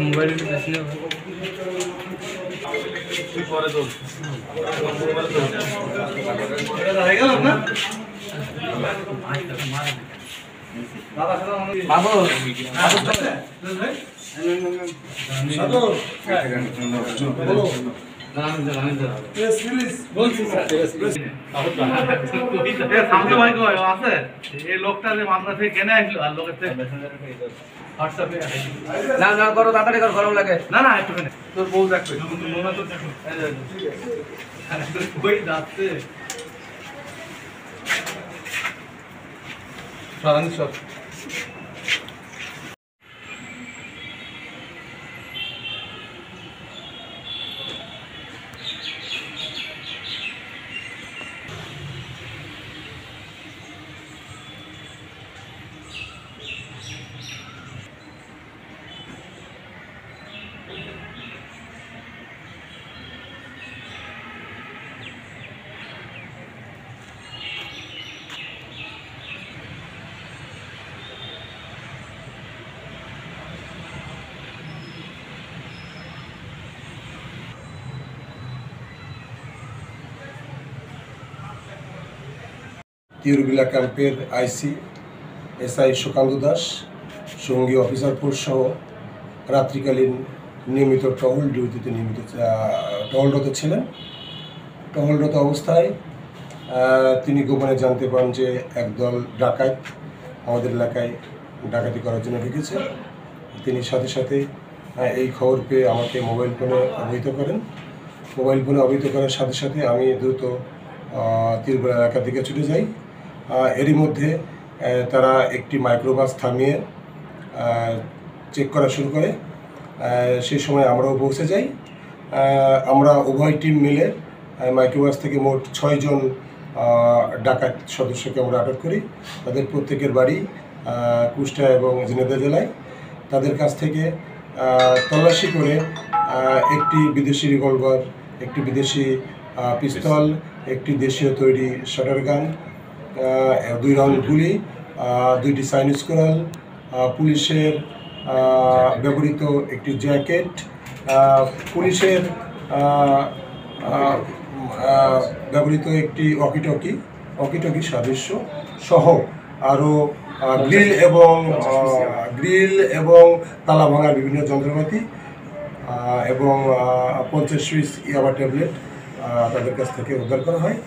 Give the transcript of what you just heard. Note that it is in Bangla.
মোবাইল লোকটা যে মাত্রা থেকে কেনে আসলো আর লোকের না না করো তাড়াতাড়ি করো, গরম লাগে। না না একটুখানি তোর বউ দেখবে কই যাচ্ছে সব তিউরবিলা ক্যাম্পের আইসি এসআই সুকান্ত দাস সঙ্গী অফিসার ফোর্স সহ রাত্রিকালীন নিয়মিত টহল ডিউটিতে টহলরত ছিলেন। টহলরত অবস্থায় তিনি গোপনে জানতে পান যে একদল ডাকাত আমাদের এলাকায় ডাকাতি করার জন্য ঢুকেছে। তিনি সাথে সাথে এই খবর পেয়ে আমাকে মোবাইল ফোনে অবহিত করেন। মোবাইল ফোনে অবহিত করার সাথে সাথে আমি দ্রুত তিউরবিলা এলাকার দিকে ছুটে যাই। এরই মধ্যে তারা একটি মাইক্রোবাস থামিয়ে চেক করা শুরু করে। সেই সময় আমরাও পৌঁছে যাই। আমরা উভয় টিম মিলে মাইক্রোবাস থেকে মোট 6 জন ডাকাত সদস্যকে আমরা আটক করি। তাদের প্রত্যেকের বাড়ি কুষ্টিয়া এবং ঝিনাইদহ জেলায়। তাদের কাছ থেকে তল্লাশি করে একটি বিদেশি রিভলভার, একটি বিদেশি পিস্তল, একটি দেশীয় তৈরি শাটার গান, 2 রাউন্ড গুলি, 2টি চাইনিজ কোরাল, পুলিশের ব্যবহৃত একটি জ্যাকেট, পুলিশের ব্যবহৃত একটি ওয়াকিটকি সাদৃশ্য সহ আরও গ্রিল এবং তালা ভাঙার বিভিন্ন যন্ত্রপাতি এবং 50 পিস ইয়াবা ট্যাবলেট তাদের কাছ থেকে উদ্ধার করা হয়।